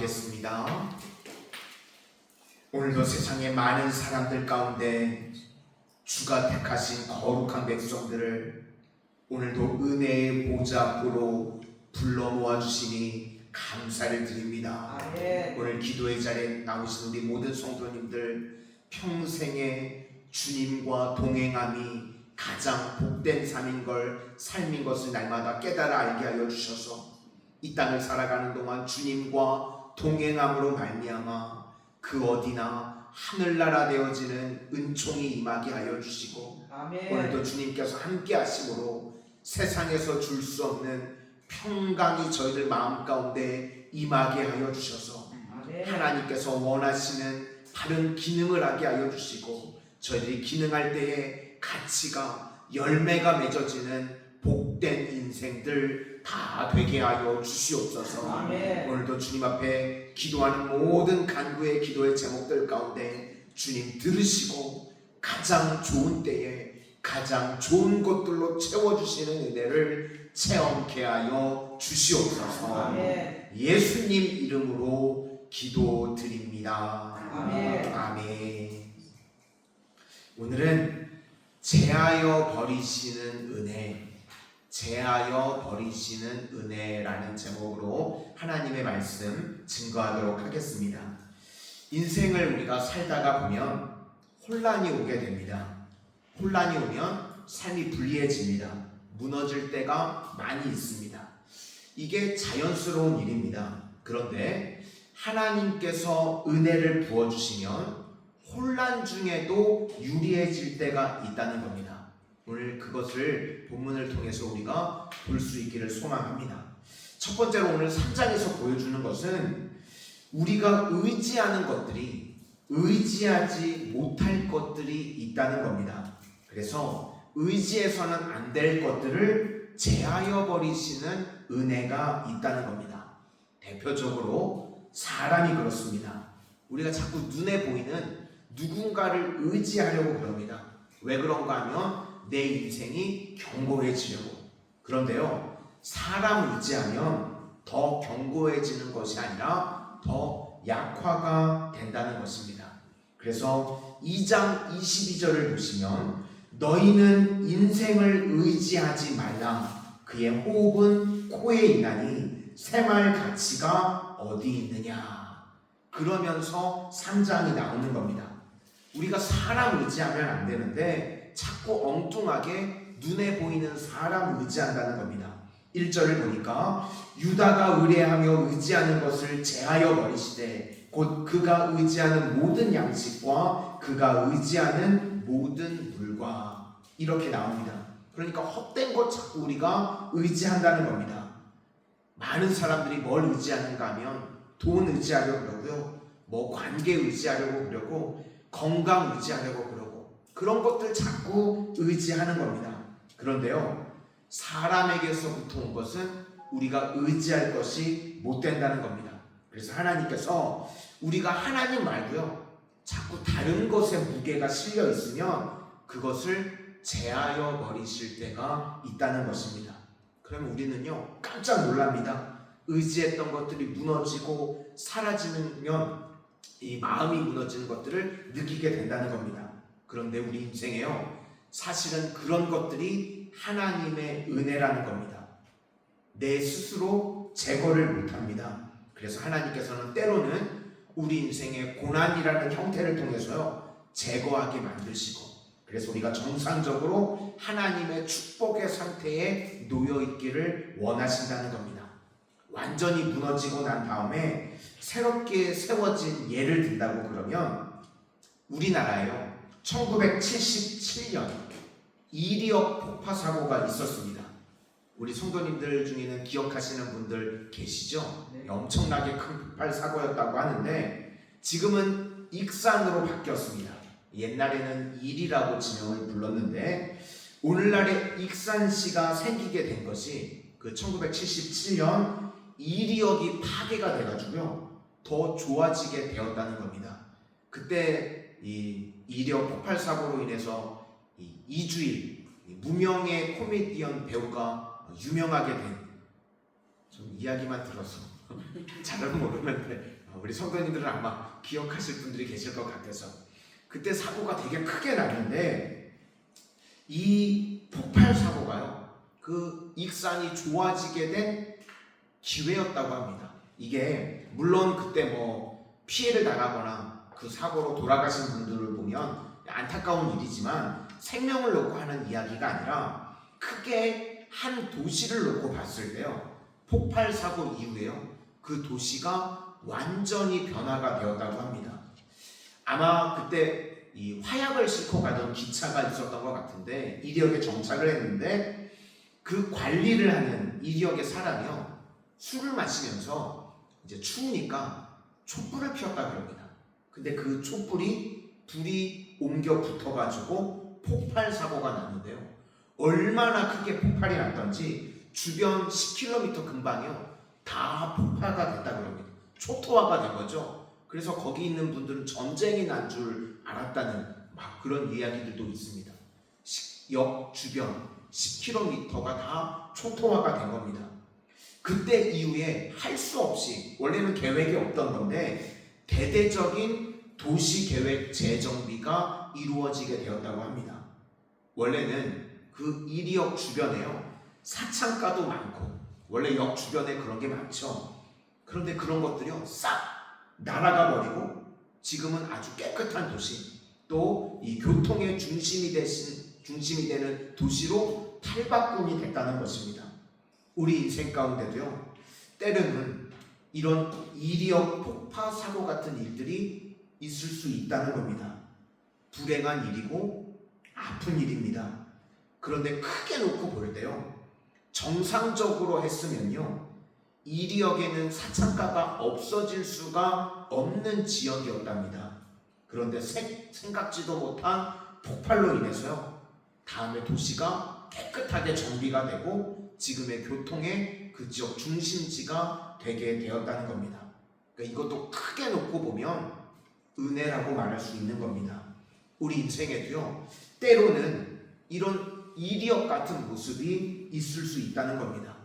기도하겠습니다. 오늘도 세상의 많은 사람들 가운데 주가 택하신 거룩한 백성들을 오늘도 은혜의 보좌 앞으로 불러 모아주시니 감사를 드립니다. 오늘 기도의 자리에 나오신 우리 모든 성도님들 평생에 주님과 동행함이 가장 복된 삶인 것을 날마다 깨달아 알게 하여 주셔서 이 땅을 살아가는 동안 주님과 동행함으로 말미암아 그 어디나 하늘나라 되어지는 은총이 임하게 하여 주시고, 오늘도 주님께서 함께 하심으로 세상에서 줄 수 없는 평강이 저희들 마음 가운데 임하게 하여 주셔서 하나님께서 원하시는 바른 기능을 하게 하여 주시고, 저희들이 기능할 때에 가치가 열매가 맺어지는 복된 인생들 다 되게 하여 주시옵소서. 오늘도 주님 앞에 기도하는 모든 간구의 기도의 제목들 가운데 주님 들으시고 가장 좋은 때에 가장 좋은 것들로 채워주시는 은혜를 체험케 하여 주시옵소서. 예수님 이름으로 기도드립니다. 아멘. 오늘은 제하여 버리시는 은혜, 제하여 버리시는 은혜라는 제목으로 하나님의 말씀 증거하도록 하겠습니다. 인생을 우리가 살다가 보면 혼란이 오게 됩니다. 혼란이 오면 삶이 불리해집니다. 무너질 때가 많이 있습니다. 이게 자연스러운 일입니다. 그런데 하나님께서 은혜를 부어주시면 혼란 중에도 유리해질 때가 있다는 겁니다. 오늘 그것을 본문을 통해서 우리가 볼 수 있기를 소망합니다. 첫 번째로 오늘 3장에서 보여주는 것은 우리가 의지하는 것들이 의지하지 못할 것들이 있다는 겁니다. 그래서 의지해서는 안 될 것들을 제하여 버리시는 은혜가 있다는 겁니다. 대표적으로 사람이 그렇습니다. 우리가 자꾸 눈에 보이는 누군가를 의지하려고 그럽니다. 왜 그런가 하면 내 인생이 견고해지려고. 그런데요, 사람 의지하면 더 견고해지는 것이 아니라 더 약화가 된다는 것입니다. 그래서 2장 22절을 보시면 너희는 인생을 의지하지 말라. 그의 호흡은 코에 있나니 새말 가치가 어디 있느냐. 그러면서 3장이 나오는 겁니다. 우리가 사람 의지하면 안 되는데 자꾸 엉뚱하게 눈에 보이는 사람 의지한다는 겁니다. 1절을 보니까 유다가 의뢰하며 의지하는 것을 제하여 버리시되 곧 그가 의지하는 모든 양식과 그가 의지하는 모든 물과, 이렇게 나옵니다. 그러니까 헛된 것 자꾸 우리가 의지한다는 겁니다. 많은 사람들이 뭘 의지하는가 하면 돈 의지하려고 그러고요, 뭐 관계 의지하려고 그러고 건강 의지하려고 그러고 그런 것들 자꾸 의지하는 겁니다. 그런데요, 사람에게서부터 온 것은 우리가 의지할 것이 못 된다는 겁니다. 그래서 하나님께서 우리가 하나님 말고요 자꾸 다른 것에 무게가 실려 있으면 그것을 제하여 버리실 때가 있다는 것입니다. 그러면 우리는요 깜짝 놀랍니다. 의지했던 것들이 무너지고 사라지면 이 마음이 무너지는 것들을 느끼게 된다는 겁니다. 그런데 우리 인생에요 사실은 그런 것들이 하나님의 은혜라는 겁니다. 내 스스로 제거를 못합니다. 그래서 하나님께서는 때로는 우리 인생의 고난이라는 형태를 통해서요 제거하게 만드시고, 그래서 우리가 정상적으로 하나님의 축복의 상태에 놓여있기를 원하신다는 겁니다. 완전히 무너지고 난 다음에 새롭게 세워진 예를 든다고 그러면 우리나라에요 1977년 이리역 폭파 사고가 있었습니다. 우리 성도님들 중에는 기억하시는 분들 계시죠? 네. 엄청나게 큰 폭발 사고였다고 하는데 지금은 익산으로 바뀌었습니다. 옛날에는 일이라고 지명을 불렀는데 오늘날에 익산시가 생기게 된 것이 그 1977년 이리역이 파괴가 돼가지고요 더 좋아지게 되었다는 겁니다. 그때 이 이리역 폭발 사고로 인해서 이주일 무명의 코미디언 배우가 유명하게 된, 좀 이야기만 들어서 잘은 모르는데 우리 성도님들은 아마 기억하실 분들이 계실 것 같아서 그때 사고가 되게 크게 났는데 이 폭발 사고가요 그 익산이 좋아지게 된 기회였다고 합니다. 이게 물론 그때 뭐 피해를 당하거나 그 사고로 돌아가신 분들을 보면 안타까운 일이지만 생명을 놓고 하는 이야기가 아니라 크게 한 도시를 놓고 봤을 때요 폭발 사고 이후에요 그 도시가 완전히 변화가 되었다고 합니다. 아마 그때 이 화약을 싣고 가던 기차가 있었던 것 같은데 이리역에 정착을 했는데 그 관리를 하는 이리역의 사람이요 술을 마시면서 이제 추우니까 촛불을 피웠다 그럽니다. 근데 그 촛불이 불이 옮겨 붙어가지고 폭발 사고가 났는데요. 얼마나 크게 폭발이 났던지 주변 10km 근방이요 다 폭파가 됐다 그럽니다. 초토화가 된 거죠. 그래서 거기 있는 분들은 전쟁이 난 줄 알았다는 막 그런 이야기들도 있습니다. 역 주변 10km가 다 초토화가 된 겁니다. 그때 이후에 할 수 없이 원래는 계획이 없던 건데 대대적인 도시계획 재정비가 이루어지게 되었다고 합니다. 원래는 그 이리역 주변에요 사창가도 많고 원래 역 주변에 그런 게 많죠. 그런데 그런 것들이요 싹 날아가 버리고 지금은 아주 깨끗한 도시 또 이 교통의 중심이 되는 도시로 탈바꿈이 됐다는 것입니다. 우리 인생 가운데도요 때로는 이런 이리역 폭파 사고 같은 일들이 있을 수 있다는 겁니다. 불행한 일이고 아픈 일입니다. 그런데 크게 놓고 볼 때요 정상적으로 했으면요 이리역에는 사창가가 없어질 수가 없는 지역이었답니다. 그런데 생각지도 못한 폭발로 인해서요 다음에 도시가 깨끗하게 정비가 되고 지금의 교통의 그 지역 중심지가 되게 되었다는 겁니다. 그러니까 이것도 크게 놓고 보면 은혜라고 말할 수 있는 겁니다. 우리 인생에도요 때로는 이런 이리역 같은 모습이 있을 수 있다는 겁니다.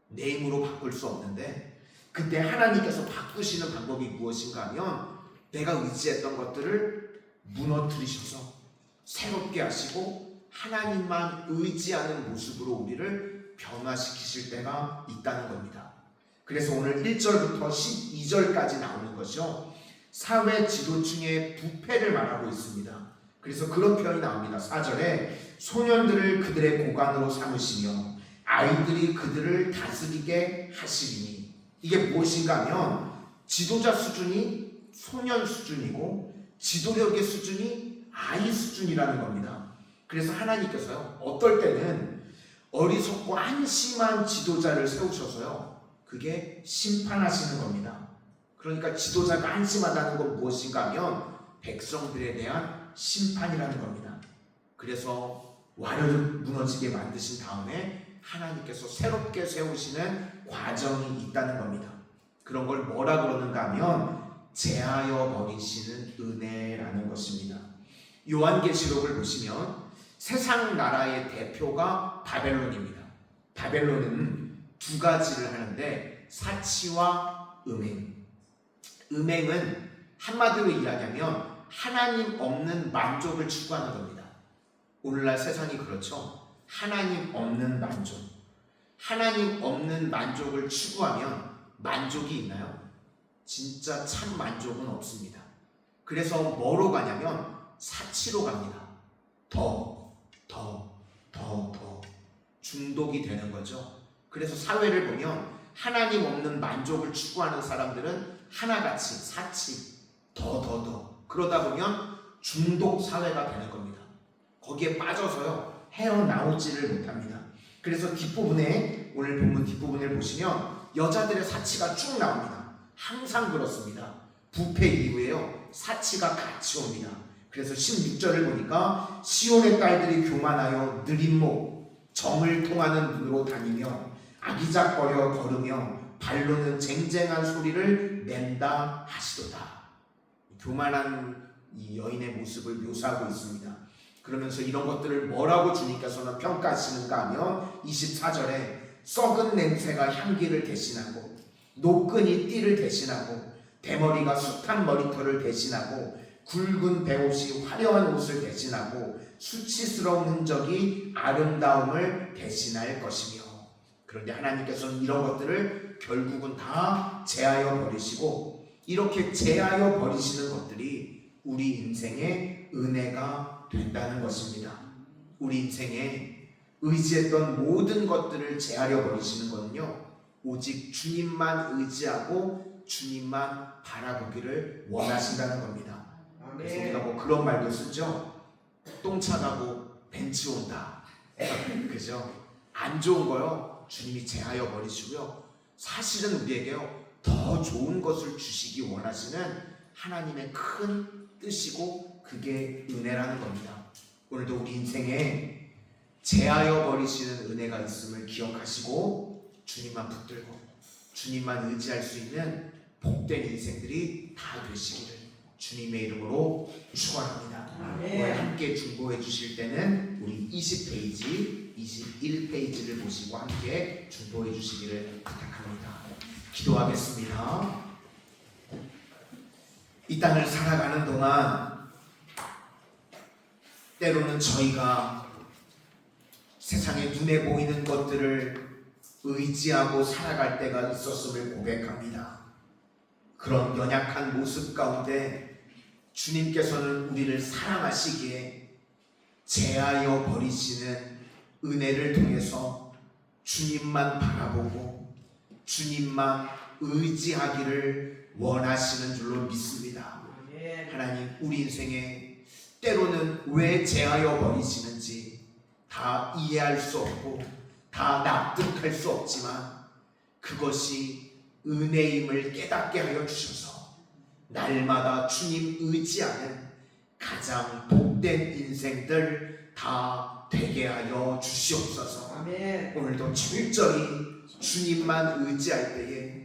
내 힘으로 바꿀 수 없는데 그때 하나님께서 바꾸시는 방법이 무엇인가 하면 내가 의지했던 것들을 무너뜨리셔서 새롭게 하시고 하나님만 의지하는 모습으로 우리를 변화시키실 때가 있다는 겁니다. 그래서 오늘 1절부터 12절까지 나오는 것이요 사회 지도층의 부패를 말하고 있습니다. 그래서 그런 표현이 나옵니다. 4절에 소년들을 그들의 고관으로 삼으시며 아이들이 그들을 다스리게 하시리니 이게 무엇인가 하면 지도자 수준이 소년 수준이고 지도력의 수준이 아이 수준이라는 겁니다. 그래서 하나님께서요 어떨 때는 어리석고 한심한 지도자를 세우셔서요 그게 심판하시는 겁니다. 그러니까 지도자가 한심하다는 건 무엇인가 하면 백성들에 대한 심판이라는 겁니다. 그래서 와르르 무너지게 만드신 다음에 하나님께서 새롭게 세우시는 과정이 있다는 겁니다. 그런 걸 뭐라 그러는가 하면 제하여 버리시는 은혜라는 것입니다. 요한계시록을 보시면 세상 나라의 대표가 바벨론입니다. 바벨론은 두 가지를 하는데 사치와 음행. 음행은 한마디로 이야기하면 하나님 없는 만족을 추구하는 겁니다. 오늘날 세상이 그렇죠. 하나님 없는 만족. 하나님 없는 만족을 추구하면 만족이 있나요? 진짜 참 만족은 없습니다. 그래서 뭐로 가냐면 사치로 갑니다. 더 중독이 되는 거죠. 그래서 사회를 보면 하나님 없는 만족을 추구하는 사람들은 하나같이 사치 더 그러다 보면 중독 사회가 되는 겁니다. 거기에 빠져서요 헤어나오지를 못합니다. 그래서 뒷부분에 오늘 본문 뒷부분을 보시면 여자들의 사치가 쭉 나옵니다. 항상 그렇습니다. 부패 이후에요 사치가 같이 옵니다. 그래서 16절을 보니까 시온의 딸들이 교만하여 느린 목 정을 통하는 눈으로 다니며 아기작거려 걸으며 발로는 쟁쟁한 소리를 낸다 하시도다. 교만한 이 여인의 모습을 묘사하고 있습니다. 그러면서 이런 것들을 뭐라고 주님께서는 평가하시는가 하면 24절에 썩은 냄새가 향기를 대신하고 노끈이 띠를 대신하고 대머리가 숱한 머리털을 대신하고 굵은 배옷이 화려한 옷을 대신하고 수치스러운 흔적이 아름다움을 대신할 것이며, 그런데 하나님께서는 이런 것들을 결국은 다 제하여 버리시고, 이렇게 제하여 버리시는 것들이 우리 인생의 은혜가 된다는 것입니다. 우리 인생에 의지했던 모든 것들을 제하려 버리시는 것은요, 오직 주님만 의지하고 주님만 바라보기를 원하신다는 겁니다. 그래서 우리가 뭐 그런 말도 쓰죠. 똥 차가고 벤치 온다. 그죠? 안 좋은 거요, 주님이 제하여 버리시고요, 사실은 우리에게요 더 좋은 것을 주시기 원하시는 하나님의 큰 뜻이고, 그게 은혜라는 겁니다. 오늘도 우리 인생에 제하여 버리시는 은혜가 있음을 기억하시고 주님만 붙들고 주님만 의지할 수 있는 복된 인생들이 다 되시기를 주님의 이름으로 축원합니다. 오늘 함께 중보해 주실 때는 우리 20페이지, 21페이지를 보시고 함께 중보해 주시기를 부탁합니다. 기도하겠습니다. 이 땅을 살아가는 동안 때로는 저희가 세상에 눈에 보이는 것들을 의지하고 살아갈 때가 있었음을 고백합니다. 그런 연약한 모습 가운데 주님께서는 우리를 사랑하시기에 제하여 버리시는 은혜를 통해서 주님만 바라보고 주님만 의지하기를 원하시는 줄로 믿습니다. 하나님, 우리 인생에 때로는 왜 제하여 버리시는지 다 이해할 수 없고 다 납득할 수 없지만, 그것이 은혜임을 깨닫게 하여 주셔서 날마다 주님 의지하는 가장 복된 인생들 다 되게 하여 주시옵소서. 아멘. 오늘도 철저히 주님만 의지할 때에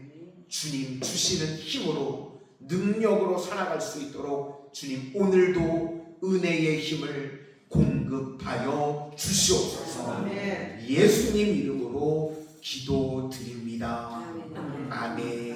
주님 주시는 힘으로 능력으로 살아갈 수 있도록 주님 오늘도 은혜의 힘을 공급하여 주시옵소서. 아멘. 예수님 이름으로 기도드립니다. 아멘.